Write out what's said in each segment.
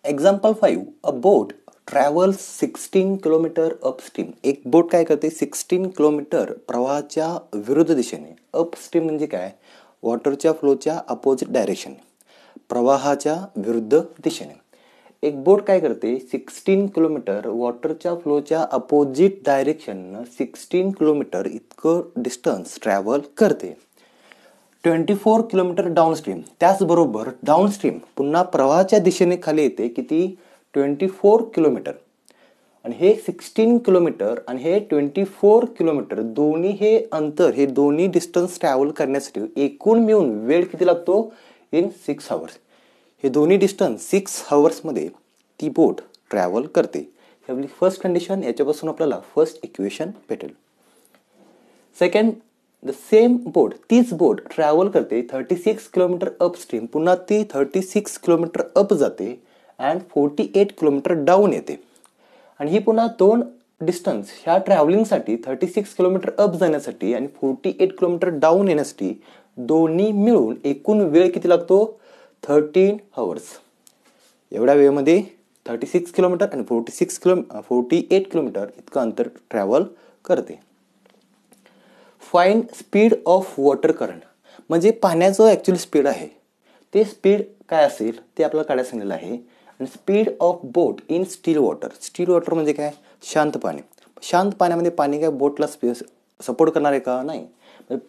Example 5, अ बोट travels 16 kilometre upstream. एक बोट काय करते 16 किलोमीटर प्रवाहाच्या विरुद्ध दिशेने. अपस्ट्रीम म्हणजे काय, वॉटरच्या फ्लोच्या अपोजिट डायरेक्शन, प्रवाहाच्या विरुद्ध दिशेने. एक बोट काय करते 16 किलोमीटर वॉटरच्या फ्लोच्या अपोजिट डायरेक्शन 16 किलोमीटर इतकं डिस्टन्स ट्रॅव्हल करते. 24 किलोमीटर डाऊनस्ट्रीम. त्याचबरोबर डाऊनस्ट्रीम पुन्हा प्रवाहाच्या दिशेने खाली येते किती 24 किलोमीटर. आणि हे 16 किलोमीटर आणि हे 24 किलोमीटर दोन्ही हे अंतर, हे दोन्ही डिस्टन्स ट्रॅव्हल करण्यासाठी एकूण मिळून वेळ किती लागतो इन 6 आवर्स. हे दोन्ही डिस्टन्स 6 आवर्समध्ये ती बोट ट्रॅव्हल करते. ही आपली फर्स्ट कंडिशन. याच्यापासून आपल्याला फर्स्ट इक्वेशन भेटेल. सेकंड, द सेम बोट, तीच बोट ट्रॅव्हल करते 36 किलोमीटर अपस्ट्रीम. पुन्हा ती 36 किलोमीटर अप जाते अँड 48 किलोमीटर डाऊन येते. आणि ही पुन्हा दोन डिस्टन्स ह्या ट्रॅव्हलिंगसाठी 36 किलोमीटर अप जाण्यासाठी आणि 48 किलोमीटर डाऊन येण्यासाठी दोन्ही मिळून एकूण वेळ किती लागतो 13 आवर्स. एवढ्या वेळेमध्ये 36 किलोमीटर आणि 48 किलोमीटर इतकं अंतर ट्रॅव्हल करते. Find speed of water current. म्हणजे पाण्याचं ॲक्च्युअली स्पीड आहे ते स्पीड काय असेल ते आपल्याला काढायला सांगितलेलं आहे. आणि speed of boat in still water. Steel water म्हणजे काय, शांत पाणी. शांत पाण्यामध्ये पाणी काय बोटला सपोर्ट करणार आहे का, नाही.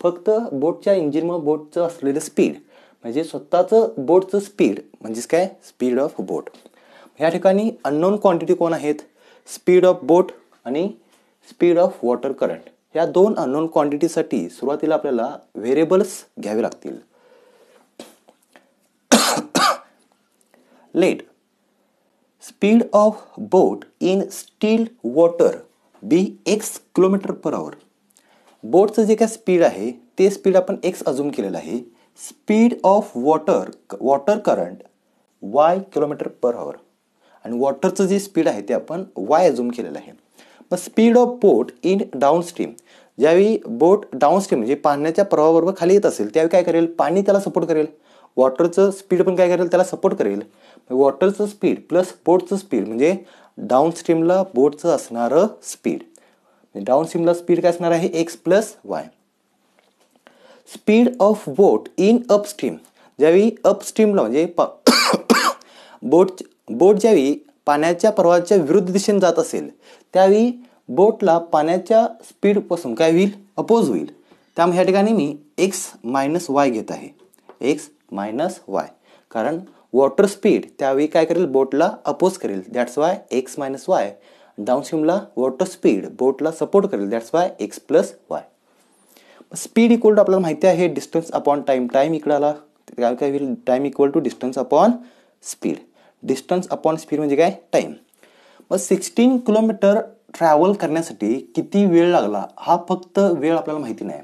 फक्त बोटच्या इंजिनमुळे बोटचं असलेलं स्पीड म्हणजे स्वतःचं बोटचं स्पीड म्हणजेच काय स्पीड ऑफ बोट. ह्या ठिकाणी अननोन क्वांटिटी कोण आहेत, स्पीड ऑफ बोट आणि स्पीड ऑफ वॉटर करंट. ह्या दोन अननोन क्वांटिटीसाठी सुरुवातीला आपल्याला व्हेरिएबल्स घ्यावे लागतील. Let speed of boat in still water be x kilometre per hour. बोटचं जे काय स्पीड आहे ते स्पीड आपण x अजूम केलेलं आहे. Speed of water current y kilometre per आवर आणि वॉटरचं जे स्पीड आहे ते आपण y अजूम केलेलं आहे. मग speed of boat in downstream. ज्यावेळी बोट डाऊनस्ट्रीम म्हणजे पाण्याच्या प्रवाहाबरोबर खाली येत असेल त्यावेळी काय करेल, पाणी त्याला सपोर्ट करेल. वॉटरचं स्पीड पण काय करेल, त्याला सपोर्ट करेल. वॉटरचं स्पीड प्लस बोटचं स्पीड म्हणजे डाऊनस्ट्रीमला बोटचं असणारं स्पीड. डाऊनस्ट्रीमला स्पीड काय असणार आहे x plus y. Speed of boat in upstream. ज्यावेळी अपस्ट्रीमला म्हणजे बोट ज्यावेळी पाण्याच्या प्रवाहाच्या विरुद्ध दिशेने जात असेल त्यावेळी बोटला पाण्याच्या स्पीडपासून काय होईल, अपोज होईल. त्यामुळे ह्या ठिकाणी मी x मायनस वाय घेत आहे. x मायनस वाय कारण वॉटर स्पीड त्यावेळी काय करेल, बोटला अपोज करेल. That's why x minus y. डाऊनस्ट्रीमला वॉटर स्पीड बोटला सपोर्ट करेल. That's why x plus y. Speed equal to आपल्याला माहिती आहे डिस्टन्स अपॉन टाइम. टाइम इकडे आला काय होईल, time equal to distance upon speed. Distance upon speed म्हणजे काय, टाइम. मग 16 किलोमीटर ट्रॅव्हल करण्यासाठी किती वेळ लागला हा फक्त वेळ आपल्याला माहिती नाही.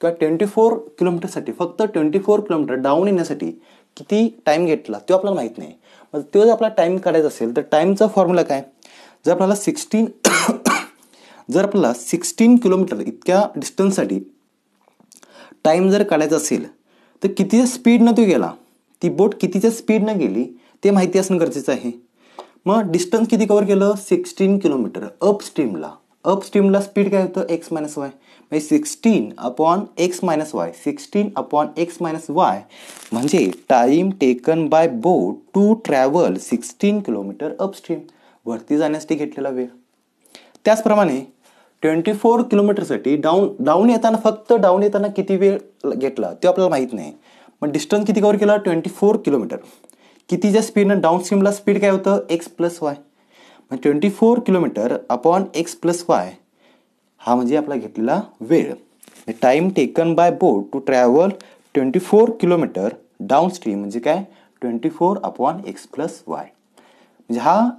किंवा 24 किलोमीटरसाठी फक्त 24 किलोमीटर डाऊन येण्यासाठी किती टाइम घेतला तो आपल्याला माहित नाही. मग तो जर आपला टाइम काढायचा असेल तर टाइमचा फॉर्म्युला काय, जर आपल्याला 16 किलोमीटर इतक्या डिस्टन्ससाठी टाइम जर काढायचा असेल तर कितीच्या स्पीडनं तो गेला, ती बोट कितीच्या स्पीडनं गेली ते माहिती असणं गरजेचं आहे. मग डिस्टन्स किती कव्हर केलं 16 किलोमीटर अपस्ट्रीमला. अपस्ट्रीमला स्पीड काय होतं x मायनस वाय. म्हणजे 16 upon x minus y. 16 upon x minus y म्हणजे time taken by boat to travel 16 kilometre upstream. वरती जाण्यासाठी घेतलेला वेळ. त्याचप्रमाणे 24 किलोमीटरसाठी डाऊन येताना फक्त डाऊन येताना किती वेळ घेतला ते आपल्याला माहित नाही. मग डिस्टन्स किती कव्हर केला 24 किलोमीटर. कितीच्या स्पीडनं डाऊनस्ट्रीमला स्पीड काय होतं x प्लस वाय. मग 24 kilometre upon x plus y हा म्हणजे आपला घेतलेला वेळ. Time taken by boat to travel 24 kilometre downstream म्हणजे काय 24 अपॉन x प्लस वाय. म्हणजे हा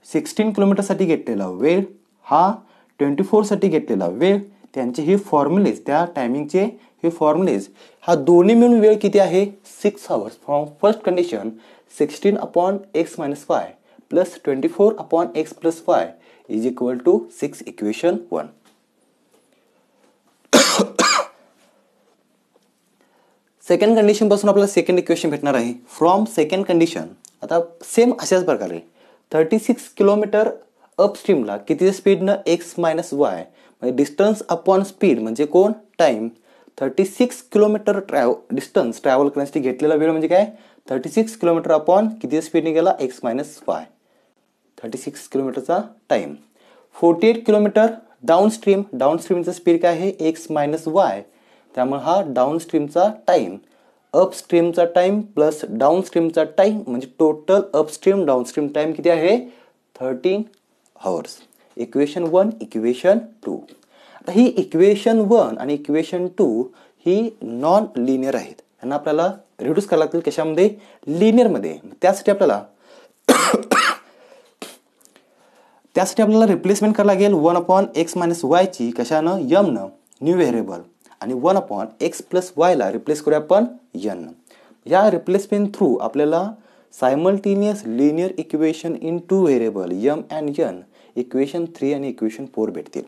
16 किलोमीटरसाठी घेतलेला वेळ, हा 24 साठी घेतलेला वेळ, त्यांचे हे फॉर्म्युलेज, त्या टायमिंगचे हे फॉर्म्युलेज, हा दोन्ही मिळून वेळ किती आहे 6 hours. From first condition 16 upon x minus y plus 24 upon x plus y is equal to 6 equation 1. Second condition पासून आपल्याला सेकंड इक्वेशन भेटणार आहे. फ्रॉम सेकंड कंडिशन आता सेम अशाच प्रकारे 36 किलोमीटर अपस्ट्रीमला किती स्पीडनं एक्स मायनस वाय म्हणजे डिस्टन्स अपॉन स्पीड म्हणजे कोण टाइम 36 किलोमीटर डिस्टन्स ट्रॅव्हल करण्यासाठी घेतलेला वेळ म्हणजे काय 36 किलोमीटर अपॉन किती स्पीडने गेला एक्स मायनस वाय 36 किलोमीटरचा टाइम 48 किलोमीटर डाऊनस्ट्रीमचा स्पीड काय आहे एक्स मायनस वाय त्यामुळे हा डाऊनस्ट्रीमचा टाइम अपस्ट्रीमचा टाइम प्लस डाऊनस्ट्रीमचा टाइम म्हणजे टोटल अपस्ट्रीम डाऊनस्ट्रीम टाइम किती आहे 13 आवर्स. Equation 1 equation 2. आता ही इक्वेशन 1 आणि इक्वेशन 2 ही नॉन लिनियर आहेत. यांना आपल्याला रिड्यूस करायला लागतील कशामध्ये लिनियरमध्ये. त्यासाठी आपल्याला रिप्लेसमेंट करायला लागेल 1/x-y ची कशानं यमनं न्यू व्हेरिएबल आणि 1/x+y ला रिप्लेस करूया आपण n. या रिप्लेसमेंट थ्रू आपल्याला simultaneous linear equation in 2 variable m and n equation 3 आणि इक्वेशन 4 भेटतील.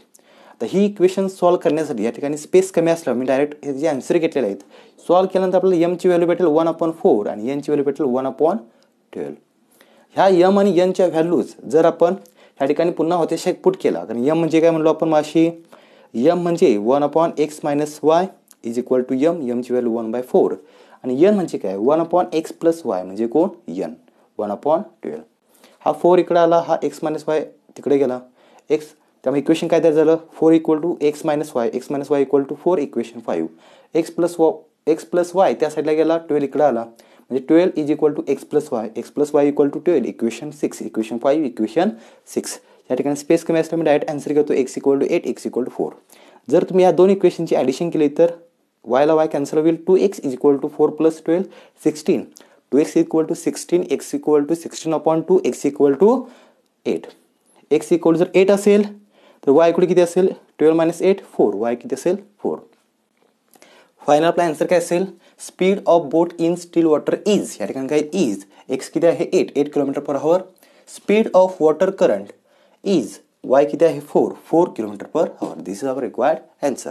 आता ही इक्वेशन सॉल्व्ह करण्यासाठी या ठिकाणी स्पेस कमी असल्यावर मी डायरेक्ट हे जे आन्सर घेतलेले आहेत सॉल्व्ह केल्यानंतर आपल्याला m ची व्हॅल्यू भेटेल 1/4 आणि n ची व्हॅल्यू भेटेल 1/12. ह्या m आणि n च्या व्हॅल्यूज जर आपण या ठिकाणी पुन्हा होते पुट केला कारण m म्हणजे काय म्हणलो आपण माशी m म्हणजे 1/x-y is equal to m ची व्हॅल्यू 1/4 आणि n म्हणजे काय 1/x+y म्हणजे कोण n 1/12. हा 4 इकडे आला हा x-y तिकडे गेला x त्यामुळे इक्वेशन काय तयार झालं 4 equal to x-y equal to 4 equation 5 x+y त्या साईडला गेला 12 इकडे आला म्हणजे 12 is equal to x+y equal to 12 equation 6 equation 5 equation 6. या ठिकाणी स्पेस कमी असल्यामुळे डायरेक्ट आन्सर घेतो x equal to 8 x equal to 4. जर तुम्ही या दोन इक्वेशनची ॲडिशन केली तर y ला y कॅन्सल होईल 2x is equal to 4 plus 12 16 2x equal to 16 x equal to 16/2 x equal to 8 x equal जर 8 असेल तर y इकडे किती असेल 12 - 8 4 y किती असेल 4. फायनल आपला आन्सर काय असेल speed of boat in still water is या ठिकाणी काय इज x किती आहे 8 kilometre per hour. Speed of water current is y किती आहे 4 kilometre per hour. This is our required answer.